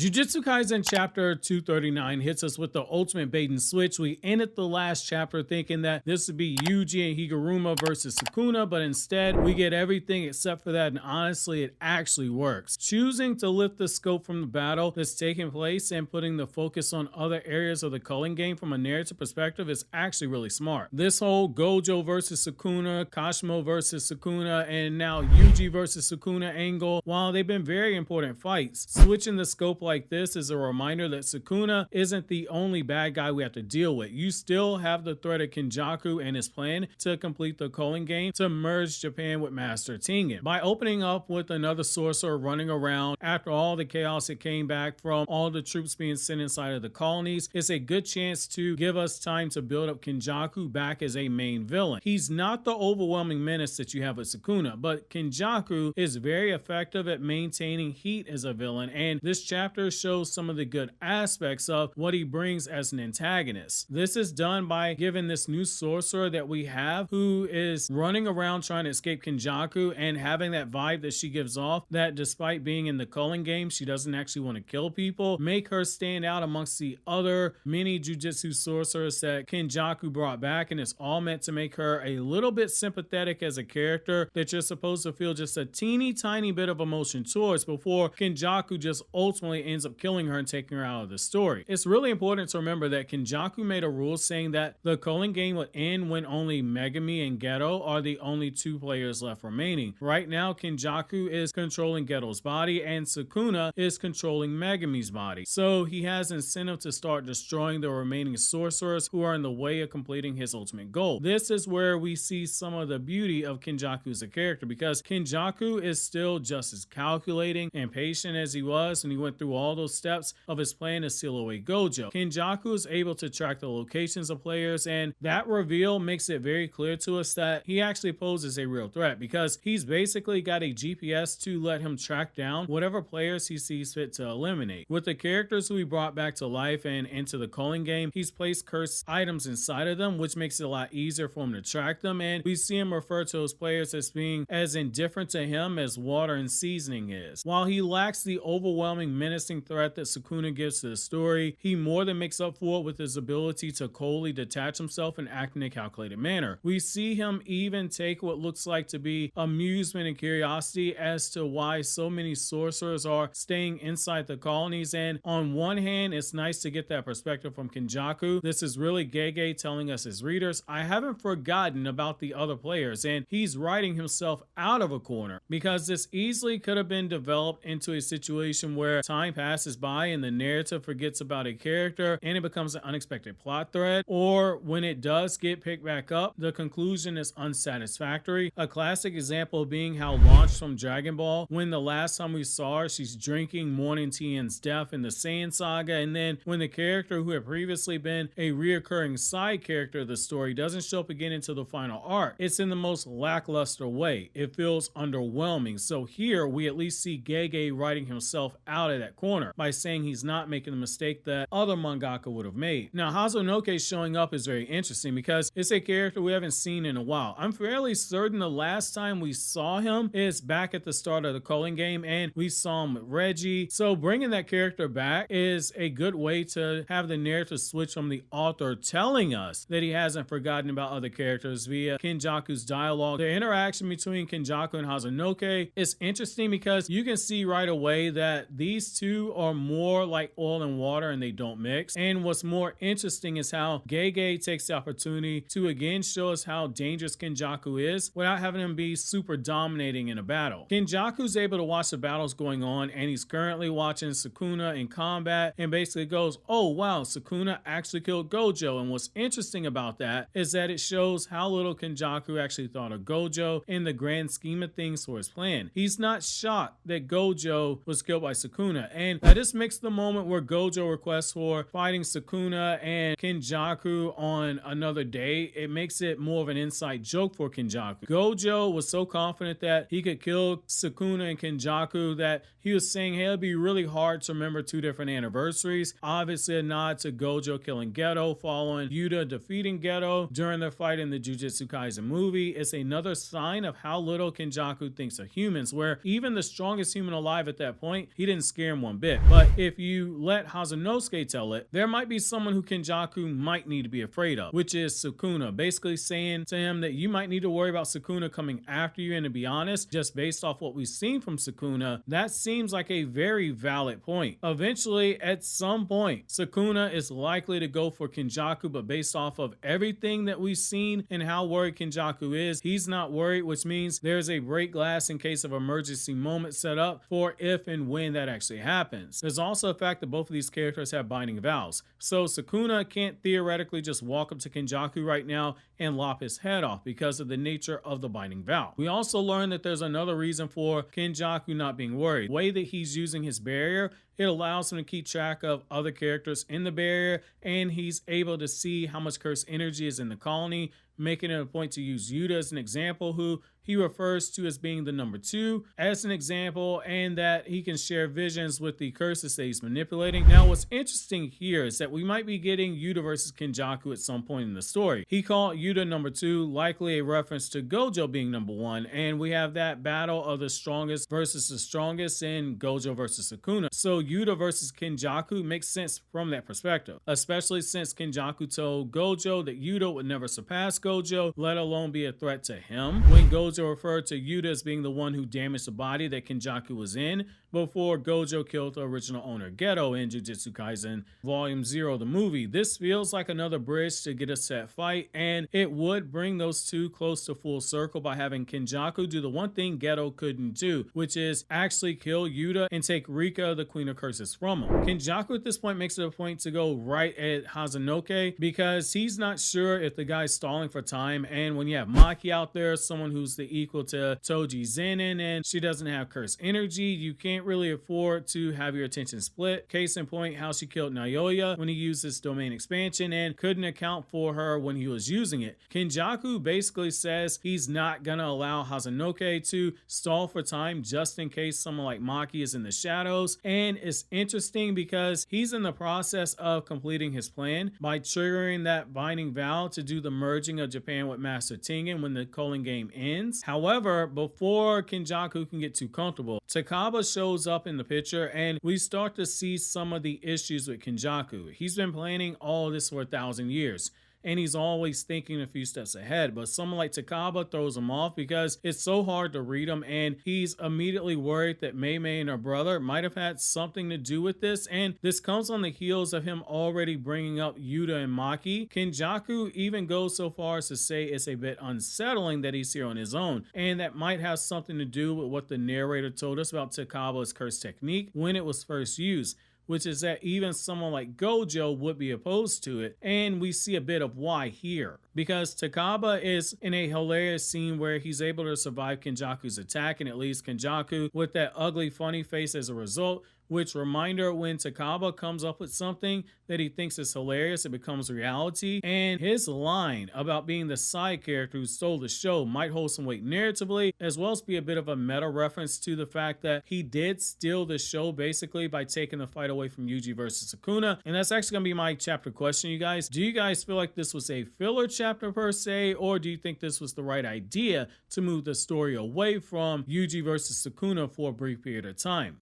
Jujutsu Kaisen chapter 239 hits us with the ultimate bait and switch. We ended the last chapter thinking that this would be Yuji and Higuruma versus Sukuna, but instead we get everything except for that, and honestly it actually works. Choosing to lift the scope from the battle that's taking place and putting the focus on other areas of the culling game from a narrative perspective is actually really smart. This whole Gojo versus Sukuna, Kashimo versus Sukuna, and now Yuji versus Sukuna angle, while they've been very important fights, switching the scope like this is a reminder that Sukuna isn't the only bad guy we have to deal with. You still have the threat of Kenjaku and his plan to complete the culling game to merge Japan with Master Tengen. By opening up with another sorcerer running around after all the chaos that came back from all the troops being sent inside of the colonies, it's a good chance to give us time to build up Kenjaku back as a main villain. He's not the overwhelming menace that you have with Sukuna, but Kenjaku is very effective at maintaining heat as a villain, and this chapter shows some of the good aspects of what he brings as an antagonist. This is done by giving this new sorcerer that we have, who is running around trying to escape Kenjaku, and having that vibe that she gives off, that despite being in the culling game, she doesn't actually want to kill people, make her stand out amongst the other many Jujutsu sorcerers that Kenjaku brought back, and it's all meant to make her a little bit sympathetic as a character that you're supposed to feel just a teeny tiny bit of emotion towards before Kenjaku just ultimately ends up killing her and taking her out of the story. It's really important to remember that Kenjaku made a rule saying that the culling game would end when only Megumi and Geto are the only two players left remaining. Right now, Kenjaku is controlling Geto's body and Sukuna is controlling Megumi's body. So he has incentive to start destroying the remaining sorcerers who are in the way of completing his ultimate goal. This is where we see some of the beauty of Kenjaku as a character, because Kenjaku is still just as calculating and patient as he was when he went through all those steps of his plan to seal away Gojo. Kenjaku is able to track the locations of players, and that reveal makes it very clear to us that he actually poses a real threat, because he's basically got a GPS to let him track down whatever players he sees fit to eliminate. With the characters who he brought back to life and into the culling game, he's placed cursed items inside of them, which makes it a lot easier for him to track them, and we see him refer to those players as being as indifferent to him as water and seasoning is. While he lacks the overwhelming menacing threat that Sukuna gives to the story, he more than makes up for it with his ability to coldly detach himself and act in a calculated manner. We see him even take what looks like to be amusement and curiosity as to why so many sorcerers are staying inside the colonies, and on one hand, it's nice to get that perspective from Kenjaku. This is really Gege telling us as readers, I haven't forgotten about the other players, and he's writing himself out of a corner, because this easily could have been developed into a situation where time passes by and the narrative forgets about a character and it becomes an unexpected plot thread, or when it does get picked back up, the conclusion is unsatisfactory. A classic example being how launched from Dragon Ball, when the last time we saw her, she's drinking Morning Tien's death in the Saiyan saga, and then when the character who had previously been a reoccurring side character of the story doesn't show up again until the final arc, it's in the most lackluster way. It feels underwhelming. So here we at least see Gege writing himself out of that corner by saying he's not making the mistake that other mangaka would have made. Now, Hazunoke showing up is very interesting because it's a character we haven't seen in a while. I'm fairly certain the last time we saw him is back at the start of the culling game, and we saw him with Reggie. So bringing that character back is a good way to have the narrative switch from the author telling us that he hasn't forgotten about other characters via Kenjaku's dialogue. The interaction between Kenjaku and Hazunoke is interesting because you can see right away that these two are more like oil and water and they don't mix. And what's more interesting is how Gege takes the opportunity to again show us how dangerous Kenjaku is without having him be super dominating in a battle. Kenjaku's able to watch the battles going on, and he's currently watching Sukuna in combat and basically goes, oh wow, Sukuna actually killed Gojo. And what's interesting about that is that it shows how little Kenjaku actually thought of Gojo in the grand scheme of things for his plan. He's not shocked that Gojo was killed by Sukuna, and that just makes the moment where Gojo requests for fighting Sukuna and Kenjaku on another day, it makes it more of an inside joke for Kenjaku. Gojo was so confident that he could kill Sukuna and Kenjaku that he was saying, hey, it'd be really hard to remember two different anniversaries. Obviously a nod to Gojo killing Geto following Yuta defeating Geto during their fight in the Jujutsu Kaisen movie. It's another sign of how little Kenjaku thinks of humans, where even the strongest human alive at that point, he didn't scare him one bit. But if you let Hazanosuke tell it, there might be someone who Kenjaku might need to be afraid of, which is Sukuna, basically saying to him that you might need to worry about Sukuna coming after you. And to be honest, just based off what we've seen from Sukuna, that seems like a very valid point. Eventually, at some point, Sukuna is likely to go for Kenjaku, but based off of everything that we've seen and how worried Kenjaku is, he's not worried, which means there's a break glass in case of emergency moment set up for if and when that actually happens. There's also the fact that both of these characters have binding vows, so Sukuna can't theoretically just walk up to Kenjaku right now and lop his head off because of the nature of the binding vow. We also learn that there's another reason for Kenjaku not being worried. The way that he's using his barrier, it allows him to keep track of other characters in the barrier, and he's able to see how much cursed energy is in the colony, making it a point to use Yuta as an example, who he refers to as being the number 2 as an example, and that he can share visions with the curses that he's manipulating. Now, what's interesting here is that we might be getting Yuta versus Kenjaku at some point in the story. He called Yuta number 2, likely a reference to Gojo being number 1, and we have that battle of the strongest versus the strongest in Gojo versus Sukuna. So Yuta versus Kenjaku makes sense from that perspective, especially since Kenjaku told Gojo that Yuta would never surpass Gojo, let alone be a threat to him, when Gojo referred to Yuta as being the one who damaged the body that Kenjaku was in before Gojo killed the original owner Geto in Jujutsu Kaisen Volume 0, the movie. This feels like another bridge to get us to that fight, and it would bring those two close to full circle by having Kenjaku do the one thing Geto couldn't do, which is actually kill Yuta and take Rika, the Queen of Curses, from him. Kenjaku at this point makes it a point to go right at Hazanosuke because he's not sure if the guy's stalling for time, and when you have Maki out there, someone who's the equal to Toji Zenin, and she doesn't have cursed energy, you can't really afford to have your attention split. Case in point, how she killed Naoya when he used his domain expansion and couldn't account for her when he was using it. Kenjaku basically says he's not gonna allow Hazanosuke to stall for time just in case someone like Maki is in the shadows, and it's interesting because he's in the process of completing his plan by triggering that binding vow to do the merging of Japan with Master Tengen when the Culling game ends. However, before Kenjaku can get too comfortable, Takaba shows up in the picture and we start to see some of the issues with Kenjaku. He's been planning all of this for 1,000 years, and he's always thinking a few steps ahead, but someone like Takaba throws him off because it's so hard to read him, and he's immediately worried that Mei Mei and her brother might have had something to do with this, and this comes on the heels of him already bringing up Yuta and Maki. Kenjaku even goes so far as to say it's a bit unsettling that he's here on his own, and that might have something to do with what the narrator told us about Takaba's curse technique when it was first used, which is that even someone like Gojo would be opposed to it, and we see a bit of why here. Because Takaba is in a hilarious scene where he's able to survive Kenjaku's attack, and it leaves Kenjaku with that ugly funny face as a result, which, reminder, when Takaba comes up with something that he thinks is hilarious, it becomes reality. And his line about being the side character who stole the show might hold some weight narratively, as well as be a bit of a meta reference to the fact that he did steal the show basically by taking the fight away from Yuji versus Sukuna. And that's actually going to be my chapter question, you guys. Do you guys feel like this was a filler chapter per se, or do you think this was the right idea to move the story away from Yuji versus Sukuna for a brief period of time?